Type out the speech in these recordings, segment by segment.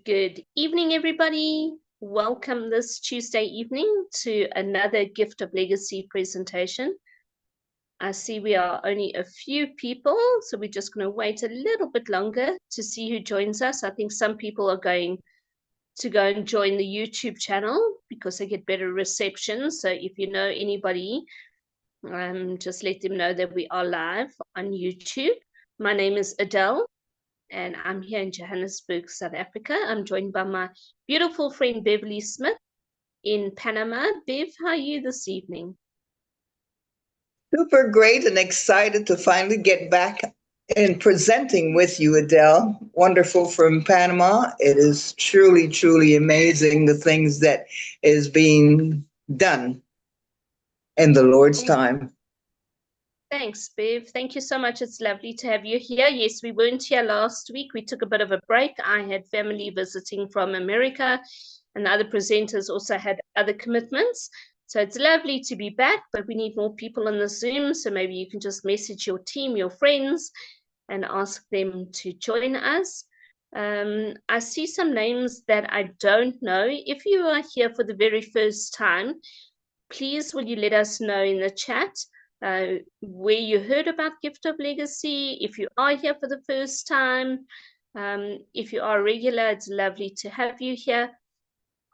Good evening, everybody. Welcome this Tuesday evening to another Gift of Legacy presentation. I see we are only a few people, so we're just going to wait a little bit longer to see who joins us. I think some people are going to go and join the YouTube channel because they get better reception. So if you know anybody, just let them know that we are live on YouTube. My name is Adele, and I'm here in Johannesburg, South Africa. I'm joined by my beautiful friend Beverly Smith in Panama. Bev, how are you this evening? Super great and excited to finally get back and presenting with you, Adele. Wonderful from Panama. It is truly, truly amazing the things that is being done in the Lord's time. Thanks, Bev. Thank you so much. It's lovely to have you here. Yes, we weren't here last week. We took a bit of a break. I had family visiting from America, and the other presenters also had other commitments. So it's lovely to be back, but we need more people on the Zoom. So maybe you can just message your team, your friends, and ask them to join us. I see some names that I don't know. If you are here for the very first time, please will you let us know in the chat where you heard about Gift of Legacy. If you are here for the first time, if you are regular, it's lovely to have you here.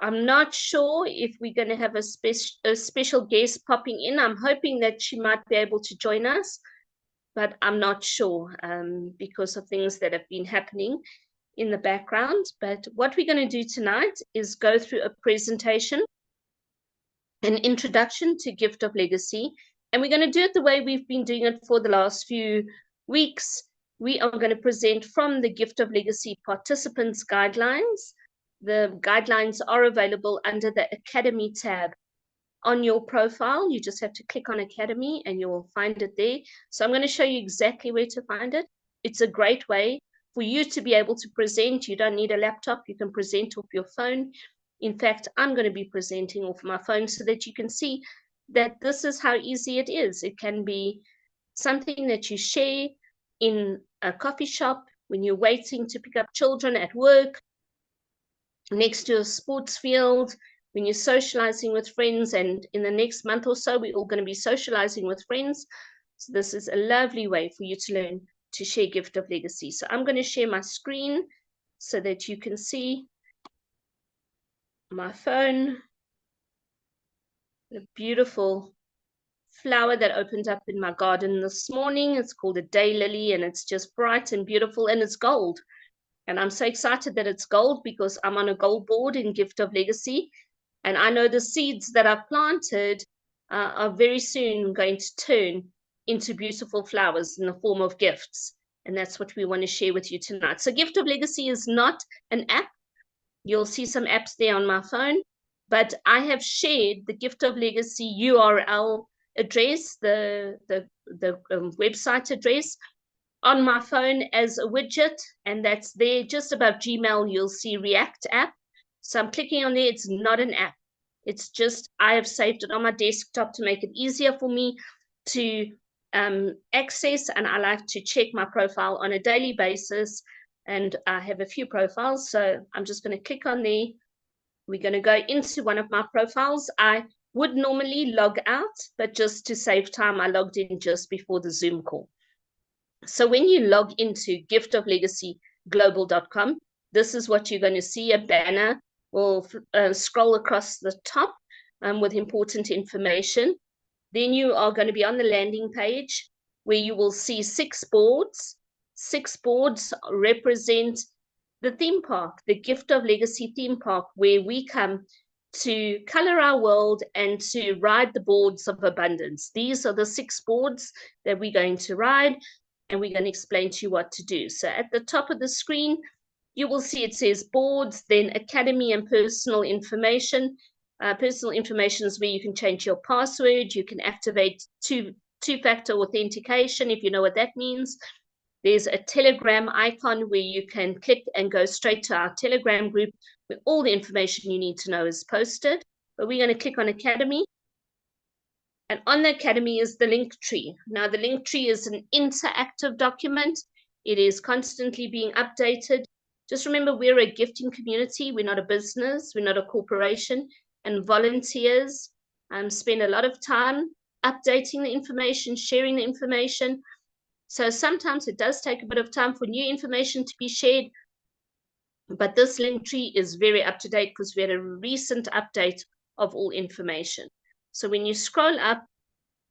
I'm not sure if we're going to have a special guest popping in. I'm hoping that she might be able to join us, but I'm not sure because of things that have been happening in the background. But what we're going to do tonight is go through a presentation, an introduction to Gift of Legacy, and we're going to do it the way we've been doing it for the last few weeks. We are going to present from the Gift of Legacy participants guidelines. The guidelines are available under the Academy tab on your profile. You just have to click on Academy and you will find it there. So I'm going to show you exactly where to find it. It's a great way for you to be able to present. You don't need a laptop. You can present off your phone. In fact, I'm going to be presenting off my phone so that you can see that this is how easy it is. It can be something that you share in a coffee shop, when you're waiting to pick up children at work, next to a sports field, when you're socializing with friends. And in the next month or so, we're all going to be socializing with friends. So this is a lovely way for you to learn to share Gift of Legacy. So I'm going to share my screen so that you can see my phone, the beautiful flower that opened up in my garden this morning. It's called a daylily, and it's just bright and beautiful, and it's gold. And I'm so excited that it's gold because I'm on a gold board in Gift of Legacy. And I know the seeds that I've planted are very soon going to turn into beautiful flowers in the form of gifts. And that's what we want to share with you tonight. So Gift of Legacy is not an app. You'll see some apps there on my phone, but I have shared the Gift of Legacy URL address, the website address on my phone as a widget, and that's there. Just above Gmail, you'll see React app. So I'm clicking on there. It's not an app. It's just, I have saved it on my desktop to make it easier for me to access, and I like to check my profile on a daily basis, and I have a few profiles, so I'm just going to click on there. We're going to go into one of my profiles. I would normally log out, but just to save time, I logged in just before the Zoom call. So when you log into giftoflegacyglobal.com, this is what you're going to see. A banner will scroll across the top with important information. Then you are going to be on the landing page where you will see 6 boards. 6 boards represent the theme park, the Gift of Legacy theme park, where we come to color our world and to ride the boards of abundance. These are the 6 boards that we're going to ride, and we're going to explain to you what to do. So at the top of the screen, you will see it says boards, then Academy and personal information. Personal information is where you can change your password. You can activate two-factor authentication, if you know what that means. There's a Telegram icon where you can click and go straight to our Telegram group where all the information you need to know is posted. But we're going to click on Academy. And on the Academy is the link tree. Now, the link tree is an interactive document. It is constantly being updated Just remember, we're a gifting community. We're not a business. We're not a corporation. And volunteers spend a lot of time updating the information, sharing the information. So sometimes it does take a bit of time for new information to be shared. But this link tree is very up to date because we had a recent update of all information. So when you scroll up,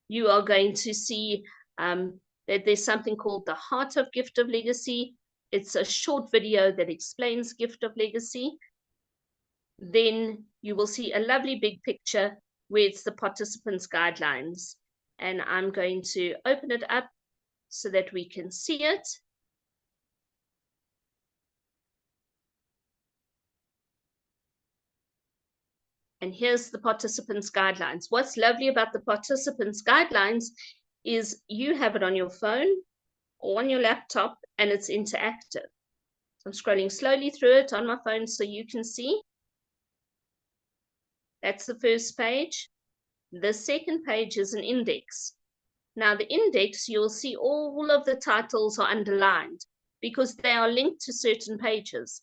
you are going to see that there's something called the Heart of Gift of Legacy. It's a short video that explains Gift of Legacy. Then you will see a lovely big picture where it's the participants guidelines. And I'm going to open it up so that we can see it. And here's the participants guidelines. What's lovely about the participants guidelines is you have it on your phone or on your laptop and it's interactive. So I'm scrolling slowly through it on my phone so you can see. That's the first page. The second page is an index. Now the index, you'll see all of the titles are underlined because they are linked to certain pages.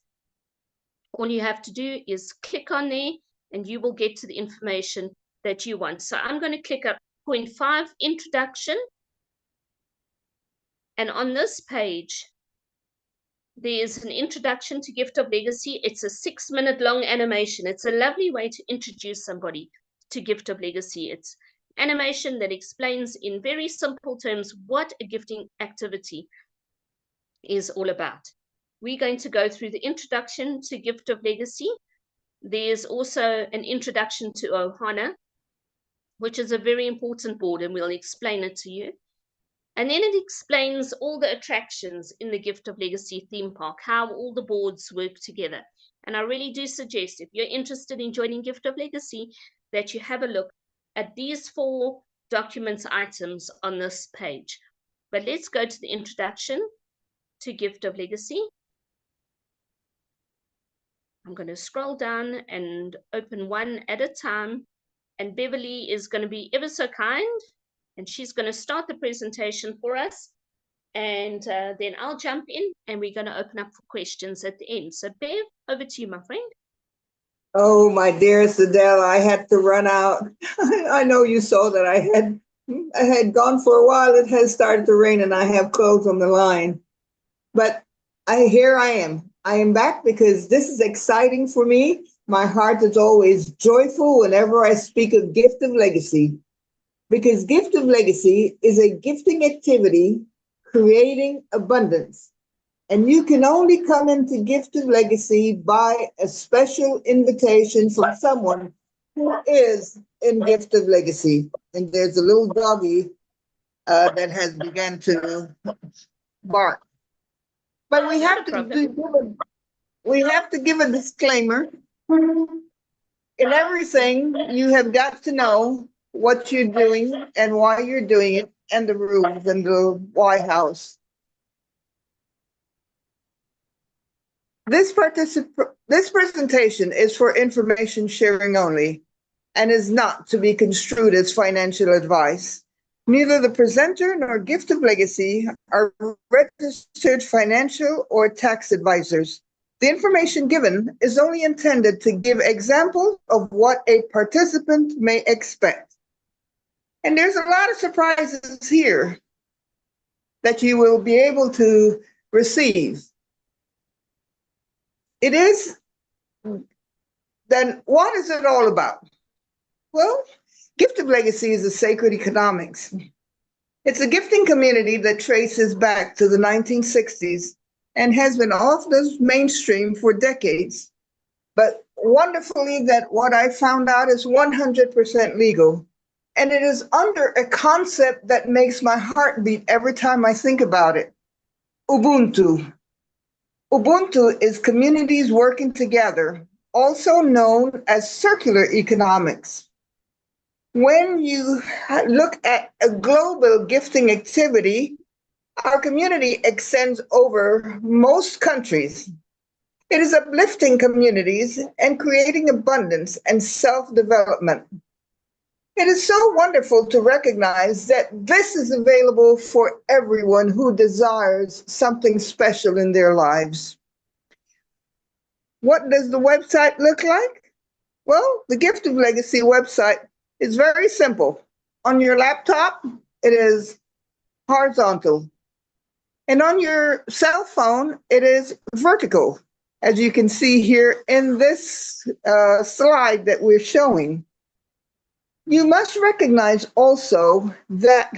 All you have to do is click on there and you will get to the information that you want. So I'm going to click up point 5, introduction. And on this page, there's an introduction to Gift of Legacy. It's a 6-minute long animation. It's a lovely way to introduce somebody to Gift of Legacy. It's animation that explains in very simple terms what a gifting activity is all about. We're going to go through the introduction to Gift of Legacy. There's also an introduction to Ohana, which is a very important board, and we'll explain it to you. And then it explains all the attractions in the Gift of Legacy theme park, how all the boards work together. And I really do suggest, if you're interested in joining Gift of Legacy, that you have a look at these 4 documents items on this page. But let's go to the introduction to Gift of Legacy. I'm going to scroll down and open one at a time. And Beverly is going to be ever so kind. And she's going to start the presentation for us. And then I'll jump in and we're going to open up for questions at the end. So Bev, over to you, my friend. Oh, my dearest Adele, I had to run out. I know you saw that I had gone for a while. It has started to rain and I have clothes on the line. But here I am. I am back because this is exciting for me. My heart is always joyful whenever I speak of Gift of Legacy, because Gift of Legacy is a gifting activity creating abundance. And you can only come into Gift of Legacy by a special invitation from someone who is in Gift of Legacy. And there's a little doggy that has begun to bark. But we have to give a disclaimer. In everything, you have got to know what you're doing and why you're doing it, and the rules and the White House. This presentation is for information sharing only and is not to be construed as financial advice. Neither the presenter nor Gift of Legacy are registered financial or tax advisors. The information given is only intended to give examples of what a participant may expect. And there's a lot of surprises here that you will be able to receive. It is, then what is it all about? Well, Gift of Legacy is a sacred economics. It's a gifting community that traces back to the 1960s and has been off the mainstream for decades. But wonderfully, that what I found out is 100% legal. And it is under a concept that makes my heart beat every time I think about it: Ubuntu. Ubuntu is communities working together, also known as circular economics. When you look at a global gifting activity, our community extends over most countries. It is uplifting communities and creating abundance and self-development. It is so wonderful to recognize that this is available for everyone who desires something special in their lives. What does the website look like? Well, the Gift of Legacy website is very simple. On your laptop, it is horizontal. And on your cell phone, it is vertical, as you can see here in this slide that we're showing. You must recognize also that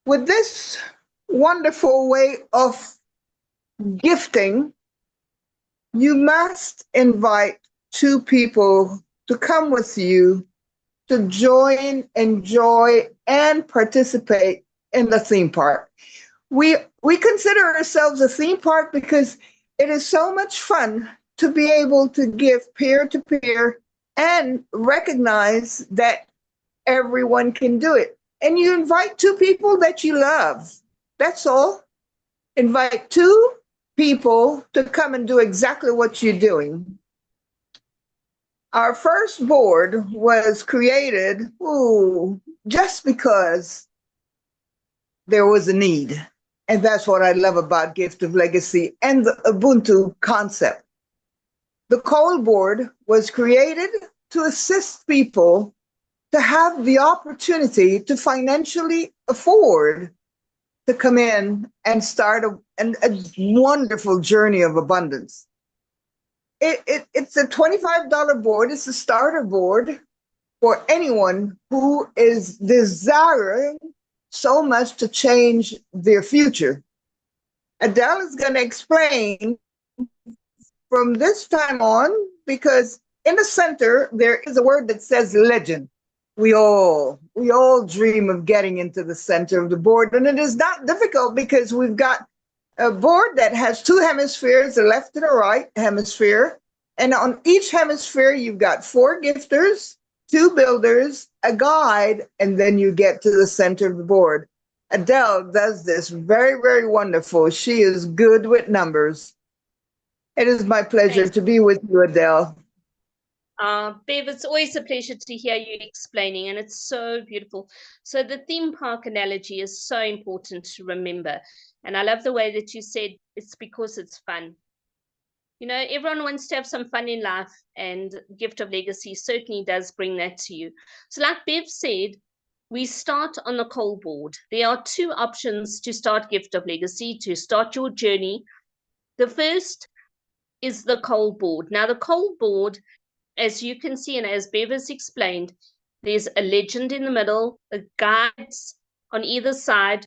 with this wonderful way of gifting, you must invite two people to come with you to join, enjoy, and participate in the theme park. We consider ourselves a theme park because it is so much fun to be able to give peer to peer and recognize that everyone can do it. And you invite two people that you love. That's all. Invite two people to come and do exactly what you're doing. Our first board was created just because there was a need. And that's what I love about Gift of Legacy and the Ubuntu concept. The Cold Board was created to assist people to have the opportunity to financially afford to come in and start a wonderful journey of abundance. It's a $25 board. It's a starter board for anyone who is desiring so much to change their future. Adele is going to explain from this time on, because in the center, there is a word that says legend. We all dream of getting into the center of the board, and it is not difficult because we've got a board that has two hemispheres, the left and the right hemisphere. And on each hemisphere, you've got 4 gifters, 2 builders, a guide, and then you get to the center of the board. Adele does this very, very wonderful. She is good with numbers. It is my pleasure Thanks. to be with you, Adele. Bev, it's always a pleasure to hear you explaining, and it's so beautiful. So the theme park analogy is so important to remember. And I love the way that you said it's because it's fun. You know, everyone wants to have some fun in life, and Gift of Legacy certainly does bring that to you. So like Bev said, we start on the cold board. There are 2 options to start Gift of Legacy, to start your journey. The first is the cold board. Now the cold board, as you can see, and as Bev has explained, there's a legend in the middle, the guides on either side,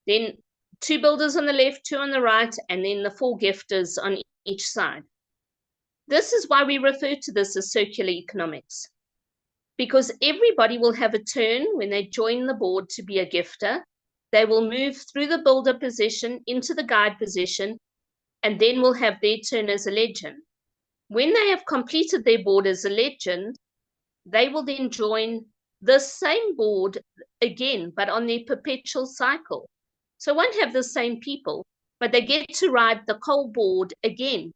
then 2 builders on the left, 2 on the right, and then the 4 gifters on each side. This is why we refer to this as circular economics, because everybody will have a turn when they join the board to be a gifter. They will move through the builder position into the guide position, and then will have their turn as a legend. When they have completed their board as a legend, they will then join the same board again, but on their perpetual cycle. So won't have the same people, but they get to ride the cold board again.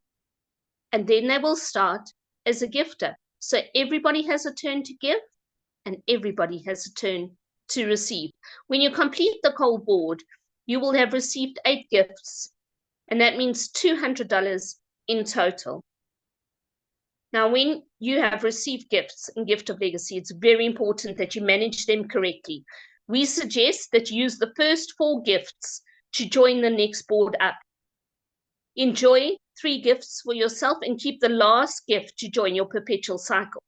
And then they will start as a gifter. So everybody has a turn to give, and everybody has a turn to receive. When you complete the cold board, you will have received 8 gifts, and that means $200 in total. Now, when you have received gifts in Gift of Legacy, it's very important that you manage them correctly. We suggest that you use the first 4 gifts to join the next board up. Enjoy 3 gifts for yourself and keep the last gift to join your perpetual cycle.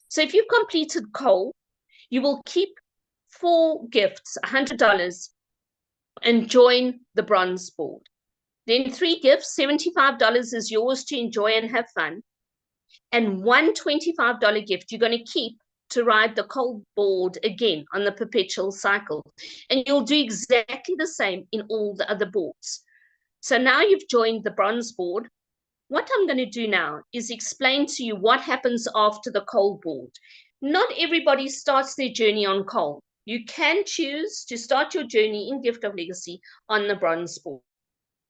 So if you've completed coal, you will keep 4 gifts, $100, and join the bronze board. Then 3 gifts, $75 is yours to enjoy and have fun. And one $25 gift you're going to keep to ride the cold board again on the perpetual cycle. And you'll do exactly the same in all the other boards. So now you've joined the bronze board. What I'm going to do now is explain to you what happens after the cold board. Not everybody starts their journey on coal. You can choose to start your journey in Gift of Legacy on the bronze board.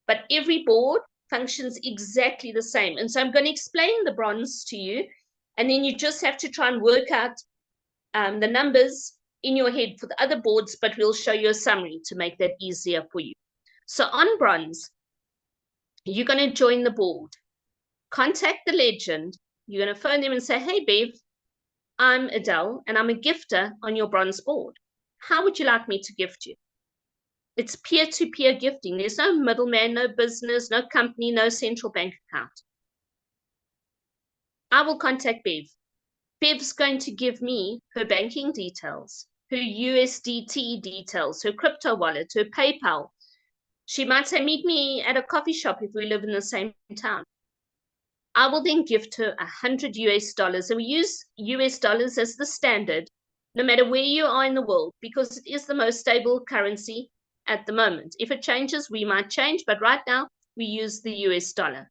But every board functions exactly the same. And so I'm going to explain the bronze to you, and then you just have to try and work out the numbers in your head for the other boards, but we'll show you a summary to make that easier for you. So on bronze, you're going to join the board. contact the legend. You're going to phone them and say, hey, Bev, I'm Adele, and I'm a gifter on your bronze board. How would you like me to gift you? It's peer-to-peer gifting. There's no middleman, no business, no company, no central bank account. I will contact Bev. Bev's going to give me her banking details, her USDT details, her crypto wallet, her PayPal. She might say, meet me at a coffee shop if we live in the same town. I will then gift her $100 US, and we use US dollars as the standard, no matter where you are in the world, because it is the most stable currency at the moment. If it changes, we might change, but right now we use the US dollar.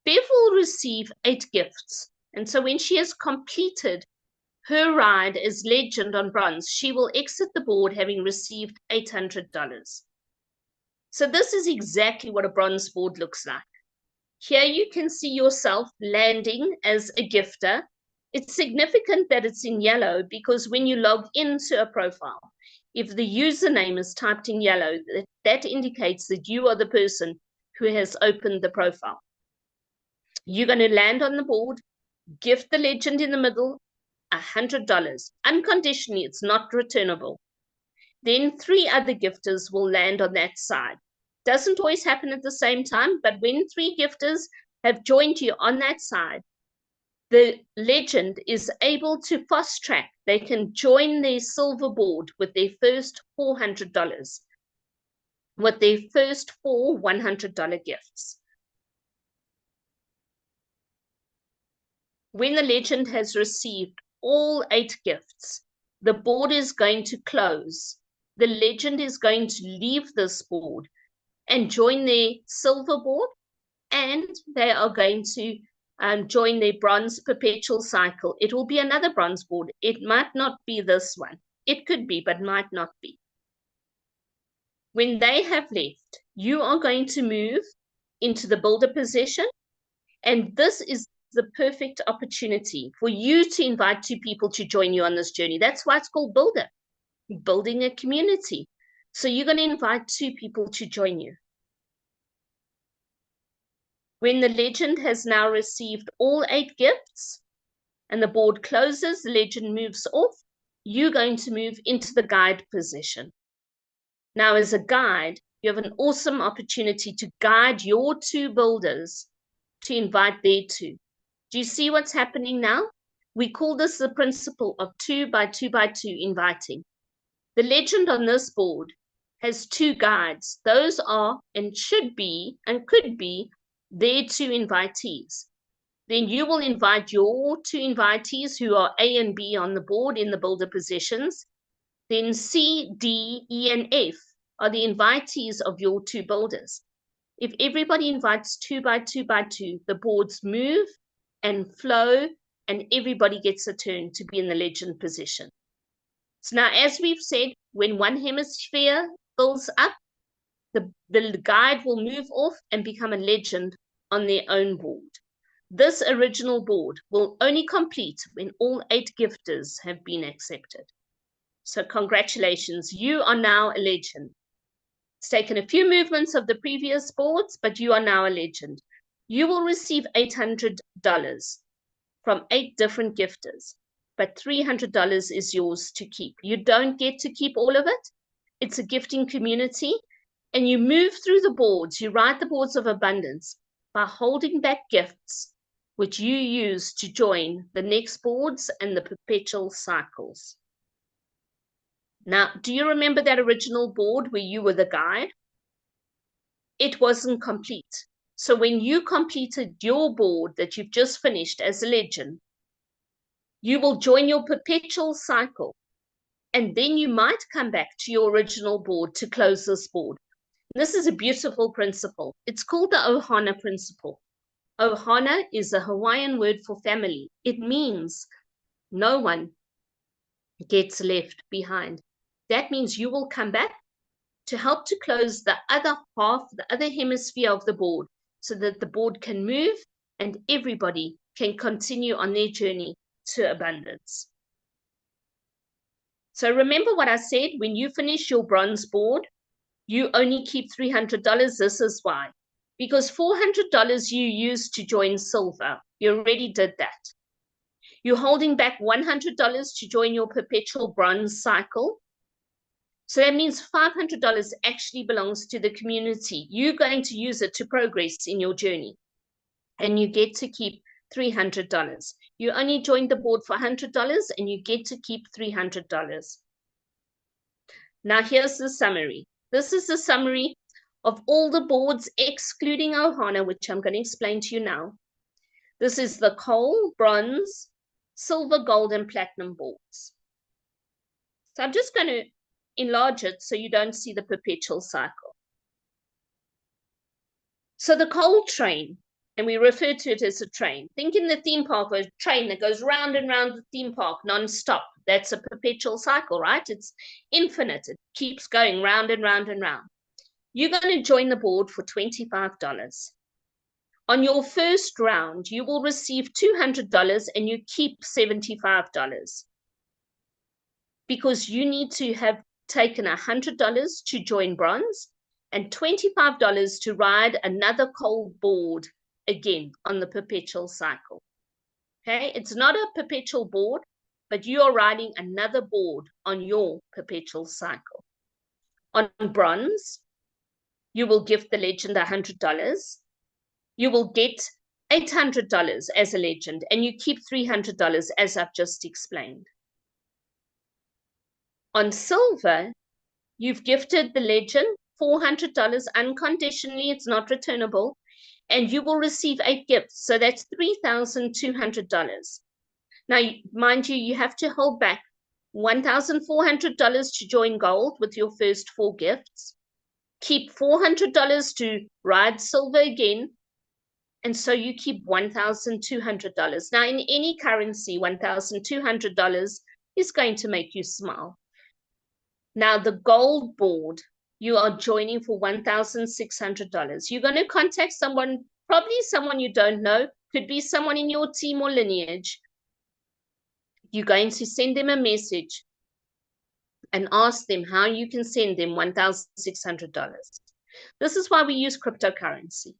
Bev will receive 8 gifts, and so when she has completed her ride as legend on bronze, she will exit the board having received $800. So this is exactly what a bronze board looks like. Here you can see yourself landing as a gifter. It's significant that it's in yellow because when you log into a profile, if the username is typed in yellow, that indicates that you are the person who has opened the profile. You're going to land on the board, gift the legend in the middle, $100. Unconditionally, it's not returnable. Then 3 other gifters will land on that side. Doesn't always happen at the same time, but when 3 gifters have joined you on that side, the legend is able to fast track. They can join their silver board with their first $400, with their first 4 $100 gifts. When the legend has received all 8 gifts, the board is going to close. The legend is going to leave this board and join their silver board, and they are going to join their bronze perpetual cycle. It will be another bronze board. It might not be this one. It could be, but might not be. When they have left, you are going to move into the builder position, and this is the perfect opportunity for you to invite 2 people to join you on this journey. That's why it's called builder, building a community. So you're going to invite 2 people to join you. When the legend has now received all 8 gifts and the board closes, the legend moves off, you're going to move into the guide position. Now, as a guide, you have an awesome opportunity to guide your 2 builders to invite their 2. Do you see what's happening now? We call this the principle of 2 by 2 by 2 inviting. The legend on this board has 2 guides. Those are and should be and could be their 2 invitees. Then you will invite your 2 invitees who are A and B on the board in the builder positions. Then C, D, E, and F are the invitees of your 2 builders. If everybody invites 2 by 2 by 2, the boards move and flow, and everybody gets a turn to be in the legend position. So now, as we've said, when one hemisphere fills up, the guide will move off and become a legend on their own board. This original board will only complete when all 8 gifters have been accepted. So congratulations, you are now a legend. It's taken a few movements of the previous boards, but you are now a legend. You will receive $800 from 8 different gifters, but $300 is yours to keep. You don't get to keep all of it. It's a gifting community, and you move through the boards. You ride the boards of abundance by holding back gifts, which you use to join the next boards and the perpetual cycles. Now, do you remember that original board where you were the guide? It wasn't complete. So when you completed your board that you've just finished as a legend, you will join your perpetual cycle. And then you might come back to your original board to close this board. This is a beautiful principle. It's called the Ohana principle. Ohana is a Hawaiian word for family. It means no one gets left behind. That means you will come back to help to close the other half, the other hemisphere of the board, so that the board can move and everybody can continue on their journey to abundance. So remember what I said, when you finish your bronze board, you only keep $300. This is why. because $400 you used to join silver. You already did that. You're holding back $100 to join your perpetual bronze cycle. So that means $500 actually belongs to the community. You're going to use it to progress in your journey. And you get to keep $300. You only joined the board for $100 and you get to keep $300. Now here's the summary. This is the summary of all the boards excluding Ohana, which I'm going to explain to you now. This is the coal, bronze, silver, gold, and platinum boards. So I'm just going to enlarge it so you don't see the perpetual cycle. So the coal train, and we refer to it as a train. Think in the theme park, a train that goes round and round the theme park non-stop. That's a perpetual cycle, right? It's infinite. It keeps going round and round and round. You're going to join the board for $25. On your first round, you will receive $200 and you keep $75 because you need to have taken $100 to join bronze and $25 to ride another coal board again on the perpetual cycle. Okay, it's not a perpetual board, but you are riding another board on your perpetual cycle. On bronze, you will gift the legend $100. You will get $800 as a legend, and you keep $300 as I've just explained. On silver, you've gifted the legend $400 unconditionally, it's not returnable, and you will receive 8 gifts, so that's $3,200. Now, mind you, you have to hold back $1,400 to join gold with your first 4 gifts, keep $400 to ride silver again, and so you keep $1,200. Now, in any currency, $1,200 is going to make you smile. Now, the gold board, you are joining for $1,600. You're going to contact someone, probably someone you don't know, could be someone in your team or lineage. You're going to send them a message and ask them how you can send them $1,600. This is why we use cryptocurrency,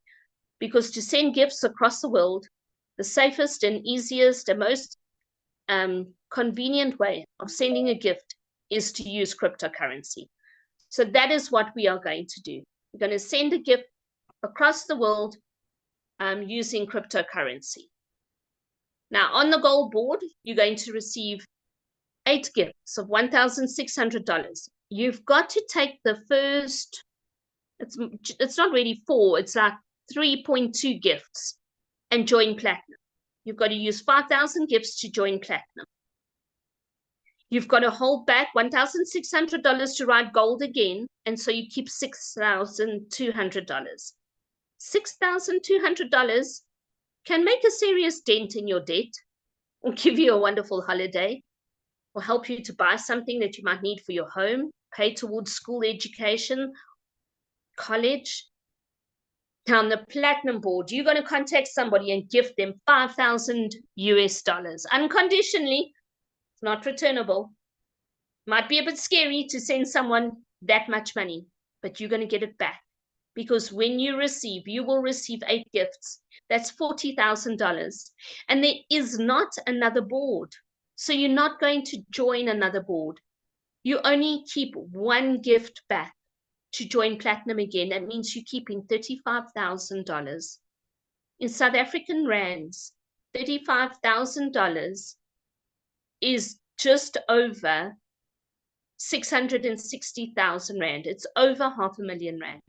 because to send gifts across the world, the safest and easiest and most convenient way of sending a gift is to use cryptocurrency. So that is what we are going to do. We're going to send a gift across the world using cryptocurrency. Now, on the gold board, you're going to receive 8 gifts of $1,600. You've got to take the first, it's not really 4, it's like 3.2 gifts and join platinum. You've got to use 5,000 gifts to join platinum. You've got to hold back $1,600 to ride gold again, and so you keep $6,200. $6,200 can make a serious dent in your debt, or give you a wonderful holiday, or help you to buy something that you might need for your home, pay towards school education, college. Now, on the platinum board, you're going to contact somebody and gift them $5,000 US, unconditionally. It's not returnable. Might be a bit scary to send someone that much money, but you're going to get it back. Because when you receive, you will receive 8 gifts. That's $40,000. And there is not another board. So you're not going to join another board. You only keep 1 gift back to join platinum again. That means you're keeping $35,000. In South African rands, $35,000 is just over 660,000 rand. It's over R500,000.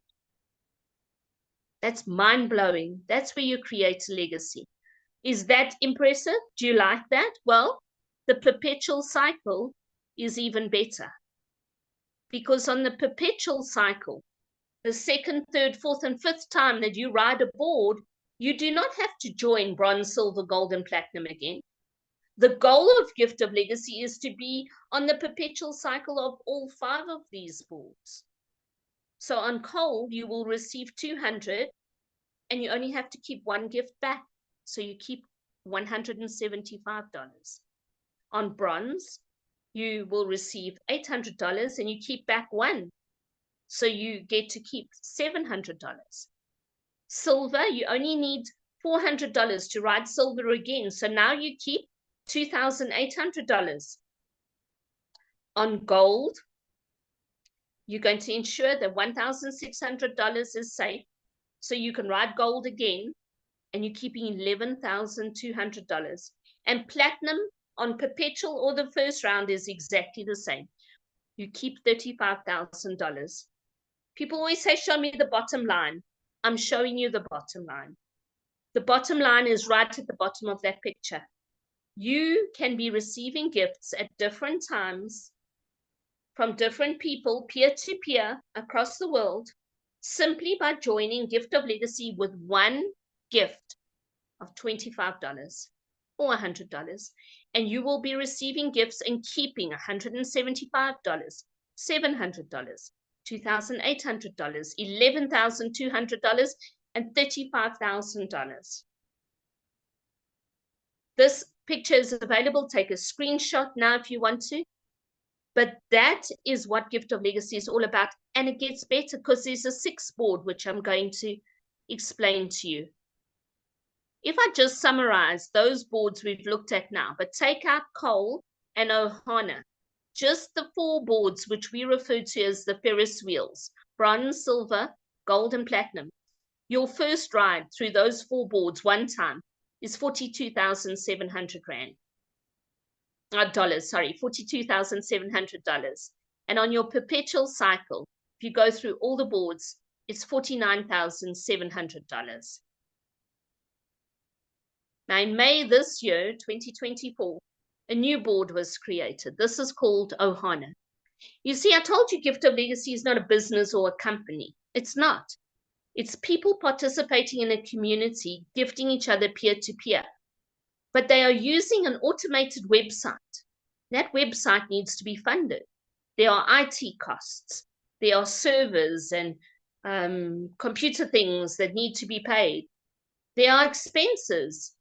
That's mind-blowing. That's where you create a legacy. Is that impressive? Do you like that? Well, the perpetual cycle is even better. Because on the perpetual cycle, the 2nd, 3rd, 4th, and 5th time that you ride a board, you do not have to join bronze, silver, gold, and platinum again. The goal of Gift of Legacy is to be on the perpetual cycle of all 5 of these boards. So on coal, you will receive 200, and you only have to keep 1 gift back. So you keep $175. On bronze, you will receive $800, and you keep back 1. So you get to keep $700. Silver, you only need $400 to ride silver again. So now you keep $2,800. On gold, you're going to ensure that $1,600 is safe. So you can ride gold again, and you're keeping $11,200. And platinum on perpetual or the first round is exactly the same. You keep $35,000. People always say, show me the bottom line. I'm showing you the bottom line. The bottom line is right at the bottom of that picture. You can be receiving gifts at different times from different people, peer to peer, across the world, simply by joining Gift of Legacy with one gift of $25 or $100. And you will be receiving gifts and keeping $175, $700, $2,800, $11,200, and $35,000. This picture is available. Take a screenshot now if you want to. But that is what Gift of Legacy is all about. And it gets better because there's a sixth board, which I'm going to explain to you. If I just summarize those boards we've looked at now, but take out coal and Ohana, just the four boards which we refer to as the Ferris wheels, bronze, silver, gold, and platinum. Your first ride through those four boards one time is 42,700 Rand. Dollars, sorry, $42,700. And on your perpetual cycle, if you go through all the boards, it's $49,700. Now, in May this year, 2024, a new board was created. This is called Ohana. You see, I told you Gift of Legacy is not a business or a company. It's not. It's people participating in a community, gifting each other peer-to-peer. But they are using an automated website. That website needs to be funded. There are IT costs. There are servers and computer things that need to be paid. There are expenses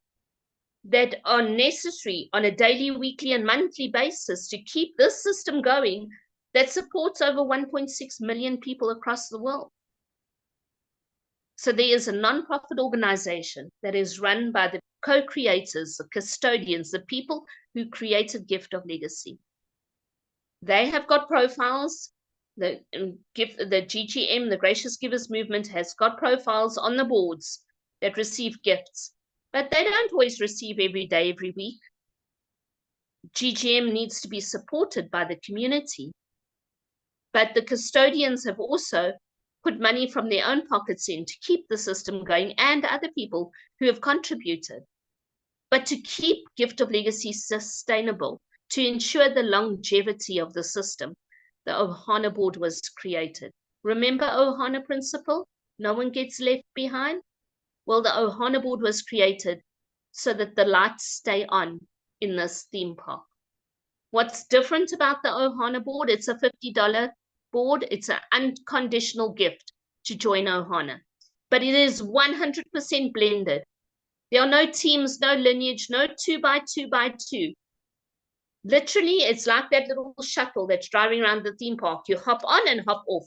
that are necessary on a daily, weekly, and monthly basis to keep this system going that supports over 1.6 million people across the world. So there is a non-profit organization that is run by the co-creators, the custodians, the people who created Gift of Legacy. They have got profiles. The GGM, the Gracious Givers Movement, has got profiles on the boards that receive gifts, but they don't always receive every day, every week. GGM needs to be supported by the community, but the custodians have also put money from their own pockets in to keep the system going, and other people who have contributed. But to keep Gift of Legacy sustainable, to ensure the longevity of the system, the Ohana board was created. Remember Ohana principle? No one gets left behind? Well, the Ohana board was created so that the lights stay on in this theme park. What's different about the Ohana board? It's a $50 board. It's an unconditional gift to join Ohana, but it is 100% blended. There are no teams, no lineage, no 2x2x2. Literally, it's like that little shuttle that's driving around the theme park. You hop on and hop off.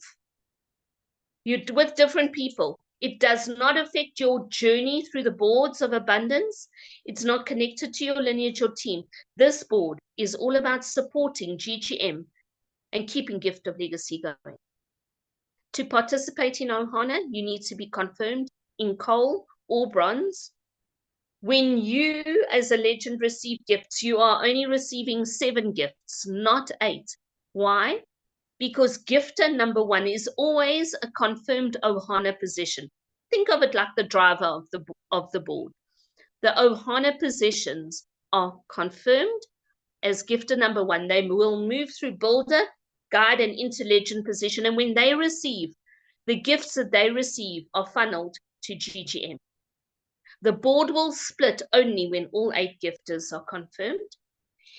You're with different people. It does not affect your journey through the boards of abundance. It's not connected to your lineage or team. This board is all about supporting GGM and keeping Gift of Legacy going. To participate in Ohana, you need to be confirmed in coal or bronze. When you, as a legend, receive gifts, you are only receiving 7 gifts, not 8. Why? Because gifter number 1 is always a confirmed Ohana position. Think of it like the driver of the board. The Ohana positions are confirmed as gifter number 1. They will move through builder, guide, and into legend position. And when they receive, the gifts that they receive are funneled to GGM. The board will split only when all 8 gifters are confirmed.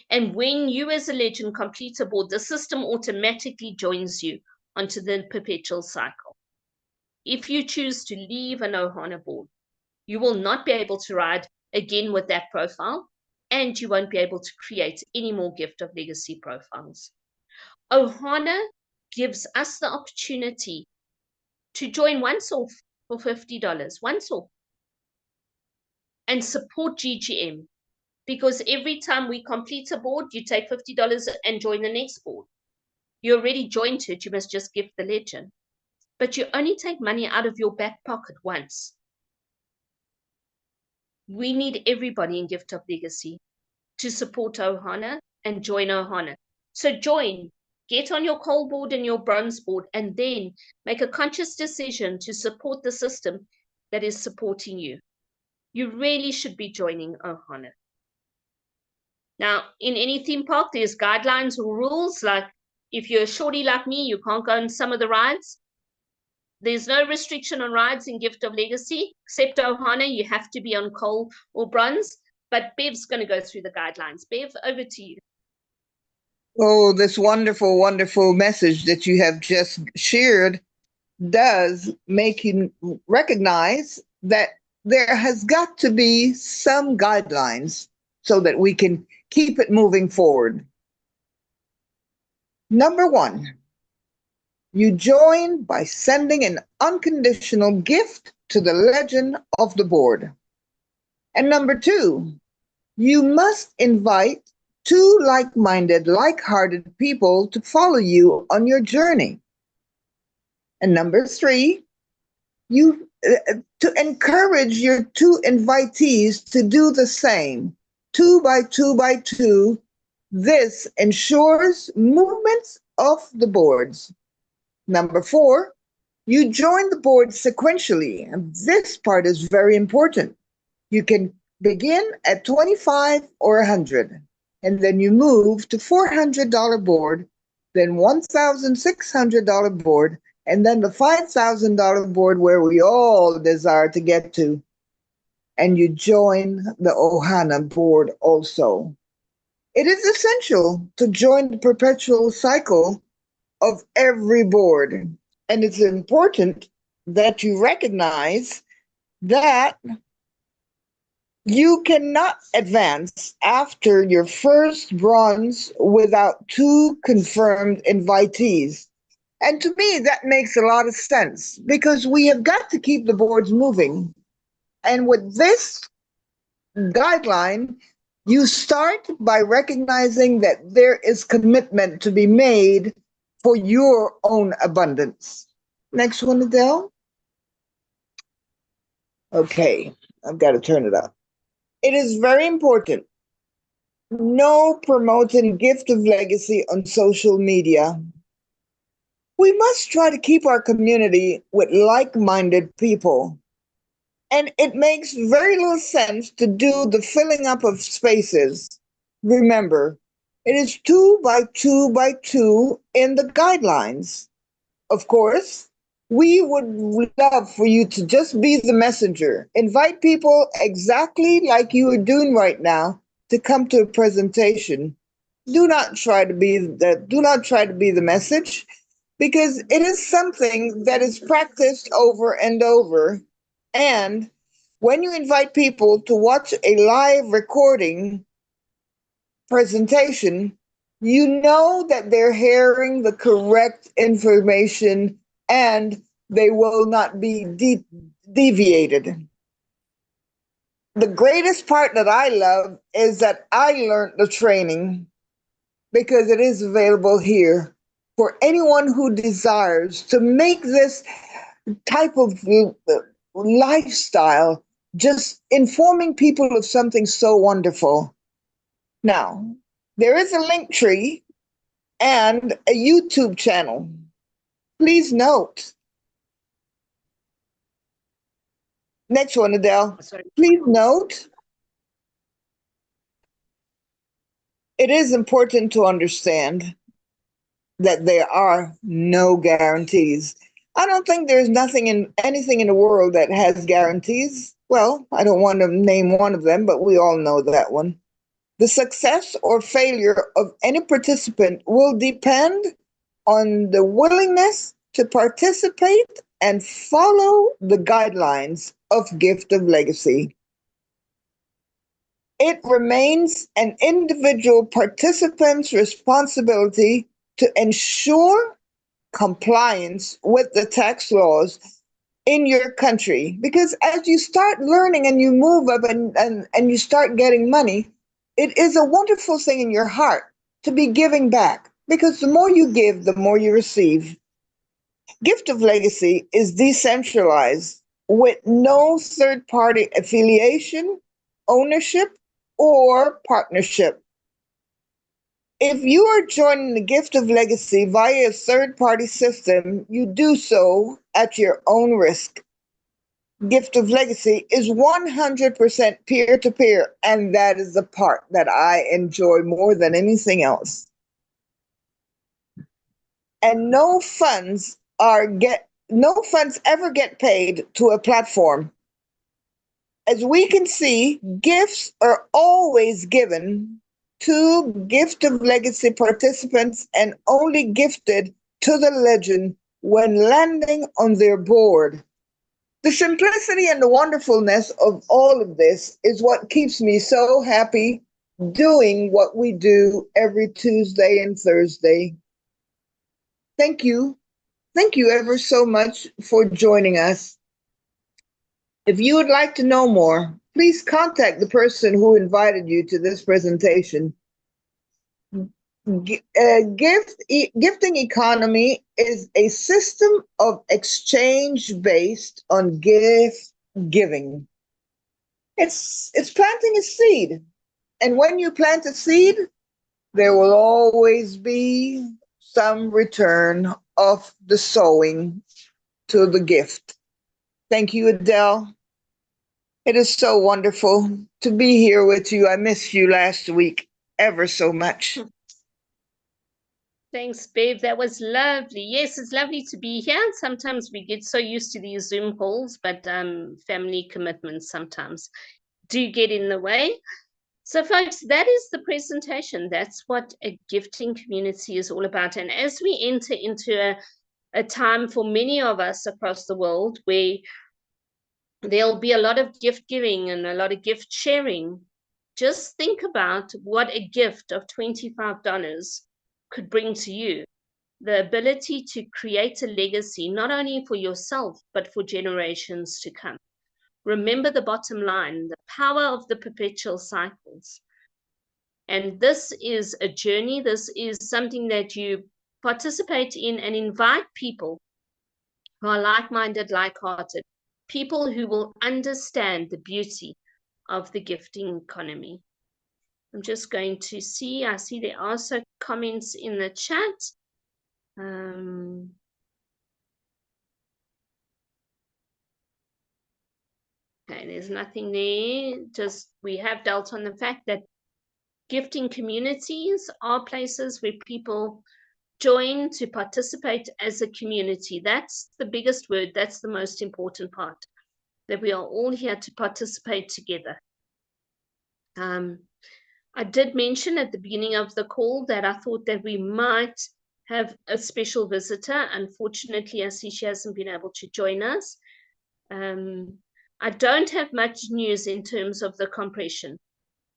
And when you as a legend complete a board, the system automatically joins you onto the perpetual cycle. If you choose to leave an Ohana board, you will not be able to ride again with that profile, and you won't be able to create any more Gift of Legacy profiles. Ohana gives us the opportunity to join once or for $50, once off, and support GGM. Because every time we complete a board, you take $50 and join the next board. You already joined it, you must just gift the legend. But you only take money out of your back pocket once. We need everybody in Gift of Legacy to support Ohana and join Ohana. So join, get on your coal board and your bronze board, and then make a conscious decision to support the system that is supporting you. You really should be joining Ohana. Now, in any theme park, there's guidelines or rules, like if you're a shorty like me, you can't go on some of the rides. There's no restriction on rides in Gift of Legacy, except Ohana, you have to be on coal or bronze. But Bev's going to go through the guidelines. Bev, over to you. Oh, this wonderful, wonderful message that you have just shared does make you recognize that there has got to be some guidelines so that we can keep it moving forward. Number one, you join by sending an unconditional gift to the legend of the board. And number two, you must invite two like-minded, like-hearted people to follow you on your journey. And number three, you to encourage your two invitees to do the same, 2 by 2 by 2. This ensures movements of the boards. Number four, you join the board sequentially, and this part is very important. You can begin at 25 or 100, and then you move to $400 board, then $1,600 board, and then the $5,000 board where we all desire to get to. And you join the Ohana board also. It is essential to join the perpetual cycle of every board. And it's important that you recognize that you cannot advance after your first bronze without two confirmed invitees. And to me, that makes a lot of sense because we have got to keep the boards moving. And with this guideline, you start by recognizing that there is commitment to be made for your own abundance. Next one, Adele. Okay, I've got to turn it up. It is very important. No promoting Gift of Legacy on social media. We must try to keep our community with like-minded people. And it makes very little sense to do the filling up of spaces. Remember, it is 2 by 2 by 2 in the guidelines. Of course, we would love for you to just be the messenger. Invite people exactly like you are doing right now to come to a presentation. Do not try to be the message, because it is something that is practiced over and over. And when you invite people to watch a live recording presentation, you know that they're hearing the correct information and they will not be deviated. The greatest part that I love is that I learned the training because it is available here for anyone who desires to make this type of lifestyle, just informing people of something so wonderful. Now, there is a link tree and a YouTube channel. Please note. Next one, Adele. Please note, it is important to understand that there are no guarantees. I don't think there's anything in the world that has guarantees. Well, I don't want to name one of them, but we all know that one. The success or failure of any participant will depend on the willingness to participate and follow the guidelines of Gift of Legacy. It remains an individual participant's responsibility to ensure compliance with the tax laws in your country. Because as you start learning and you move up and you start getting money, it is a wonderful thing in your heart to be giving back. Because the more you give, the more you receive. Gift of Legacy is decentralized with no third party affiliation, ownership, or partnership. If you are joining the Gift of Legacy via a third party system, you do so at your own risk. Gift of Legacy is 100% peer to peer, and that is the part that I enjoy more than anything else. And no funds ever get paid to a platform. As we can see, gifts are always given to Gift of Legacy participants and only gifted to the legend when landing on their board. The simplicity and the wonderfulness of all of this is what keeps me so happy doing what we do every Tuesday and Thursday. Thank you. Thank you ever so much for joining us. If you would like to know more, please contact the person who invited you to this presentation. Gifting economy is a system of exchange based on gift giving. It's planting a seed. And when you plant a seed, there will always be some return of the sowing to the gift. Thank you, Adele. It is so wonderful to be here with you. I missed you last week ever so much. Thanks, Bev. That was lovely. Yes, it's lovely to be here. Sometimes we get so used to these Zoom calls, but family commitments sometimes do get in the way. So, folks, that is the presentation. That's what a gifting community is all about. And as we enter into a time for many of us across the world where there'll be a lot of gift giving and a lot of gift sharing, just think about what a gift of $25 could bring to you. The ability to create a legacy, not only for yourself, but for generations to come. Remember the bottom line, the power of the perpetual cycles. And this is a journey. This is something that you participate in and invite people who are like-minded, like-hearted, people who will understand the beauty of the gifting economy. I'm just going to see, I see there are also comments in the chat. Okay, there's nothing there. Just we have dealt on the fact that gifting communities are places where people join to participate as a community. That's the biggest word. That's the most important part, that we are all here to participate together. I did mention at the beginning of the call that I thought that we might have a special visitor. Unfortunately, I see she hasn't been able to join us. I don't have much news in terms of the compression.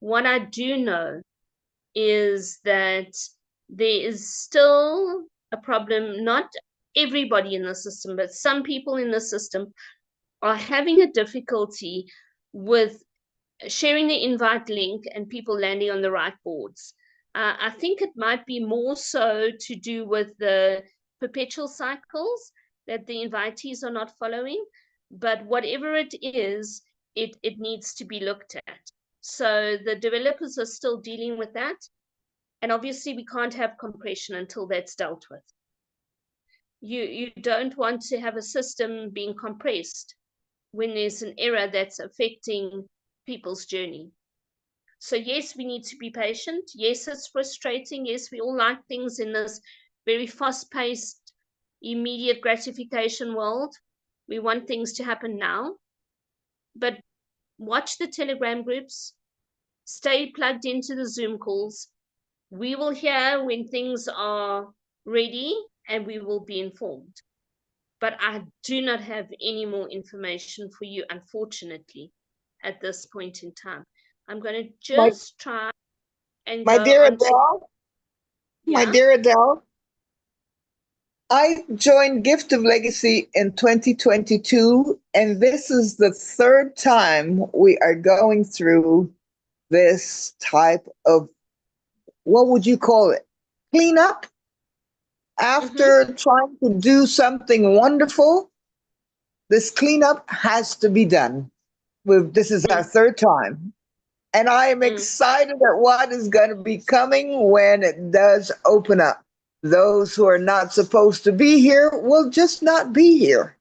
What I do know is that there is still a problem. Not everybody in the system, but some people in the system are having a difficulty with sharing the invite link and people landing on the right boards. I think it might be more so to do with the perpetual cycles that the invitees are not following, but whatever it is, it needs to be looked at. So the developers are still dealing with that. And obviously we can't have compression until that's dealt with. You don't want to have a system being compressed when there's an error that's affecting people's journey. So yes, we need to be patient. Yes, it's frustrating. Yes, we all like things in this very fast-paced, immediate gratification world. We want things to happen now. But watch the Telegram groups. Stay plugged into the Zoom calls. We will hear when things are ready and we will be informed. But I do not have any more information for you, unfortunately, at this point in time. I'm going to just try and my go dear on Adele, to... my dear Adele, I joined Gift of Legacy in 2022, and this is the third time we are going through this type of, what would you call it? Cleanup? After trying to do something wonderful, this cleanup has to be done. This is our third time. And I am excited at what is going to be coming when it does open up. Those who are not supposed to be here will just not be here.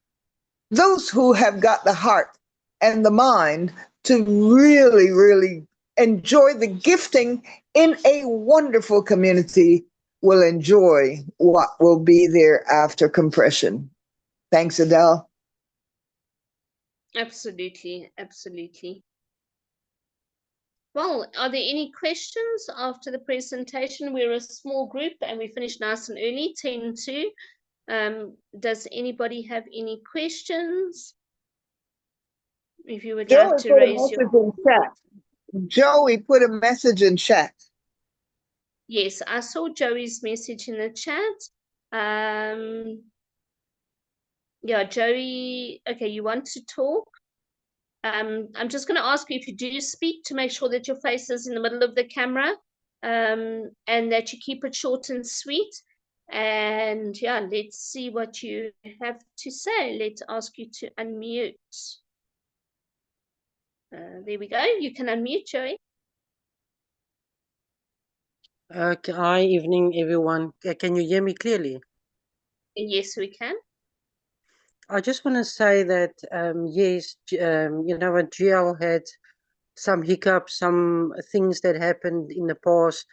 Those who have got the heart and the mind to really, really enjoy the gifting in a wonderful community will enjoy what will be there after compression. Thanks, Adele. Absolutely, absolutely. Well, are there any questions after the presentation? We're a small group and we finished nice and early, 10 to. Does anybody have any questions? If you would like to raise your hand. Joey put a message in chat. Yes, I saw Joey's message in the chat. Yeah, Joey, okay, you want to talk? I'm just going to ask you if you do speak to make sure that your face is in the middle of the camera, and that you keep it short and sweet. And yeah, let's see what you have to say. Let's ask you to unmute. There we go. You can unmute, Joey. Hi, evening, everyone. Can you hear me clearly? Yes, we can. I just want to say that, yes, you know what, GL had some hiccups, some things that happened in the past,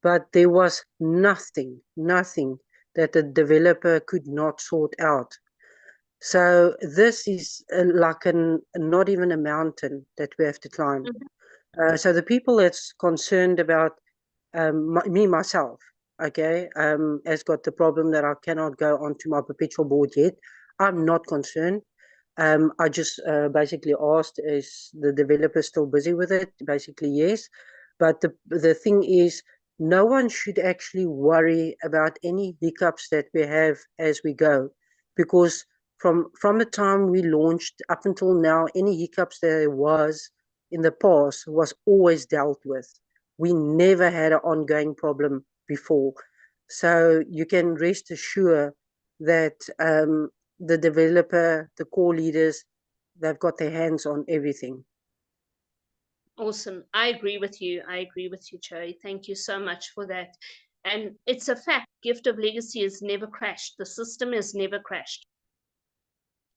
but there was nothing that the developer could not sort out. So this is like not even a mountain that we have to climb. So the people that's concerned about myself, okay, has got the problem that I cannot go onto my perpetual board yet. I'm not concerned. I just basically asked, is the developer still busy with it? Basically, yes. But the thing is, no one should actually worry about any hiccups that we have as we go, because from the time we launched up until now, any hiccups there was in the past was always dealt with. We never had an ongoing problem before. So you can rest assured that the developer, the core leaders, they've got their hands on everything. Awesome. I agree with you. I agree with you, Joey. Thank you so much for that. And it's a fact, Gift of Legacy has never crashed. The system has never crashed.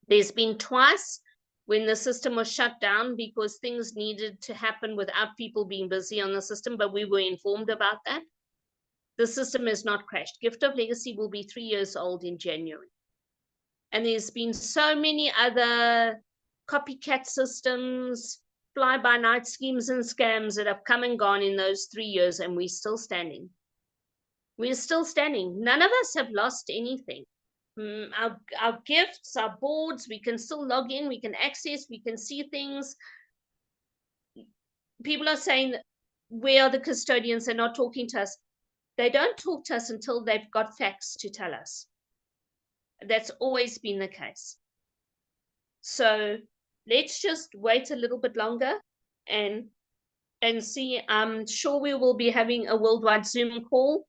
There's been twice when the system was shut down because things needed to happen without people being busy on the system, but we were informed about that. The system has not crashed. Gift of Legacy will be 3 years old in January. And there's been so many other copycat systems, fly-by-night schemes and scams that have come and gone in those 3 years, and we're still standing. We're still standing. None of us have lost anything. Our gifts, our boards, we can still log in, we can access, we can see things. People are saying, where are the custodians? They're not talking to us. They don't talk to us until they've got facts to tell us. That's always been the case. So let's just wait a little bit longer and see. I'm sure we will be having a worldwide Zoom call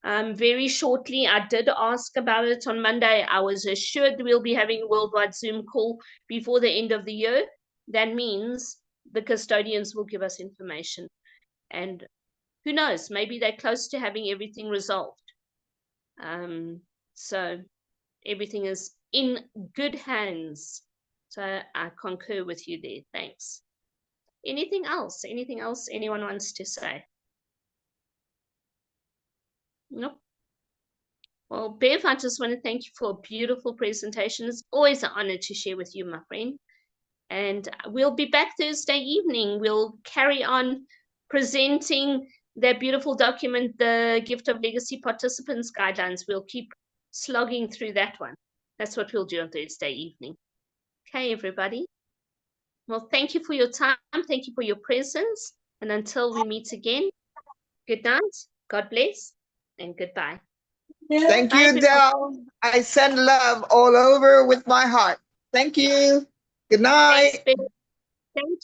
very shortly. I did ask about it on Monday. I was assured we'll be having a worldwide Zoom call before the end of the year. That means the custodians will give us information. And who knows, maybe they're close to having everything resolved. So everything is in good hands. So I concur with you there. Thanks. Anything else? Anything else anyone wants to say? Nope. Well, Bev, I just want to thank you for a beautiful presentation. It's always an honor to share with you, my friend. And we'll be back Thursday evening. We'll carry on presenting that beautiful document, the Gift of Legacy Participants Guidelines. We'll keep slogging through that one. That's what we'll do on Thursday evening. Okay, everybody. Well, thank you for your time. Thank you for your presence. And until we meet again, good night, God bless, and goodbye. Thank Bye, you, everyone. Del. I send love all over with my heart. Thank you. Good night. Thanks, Bev. Thank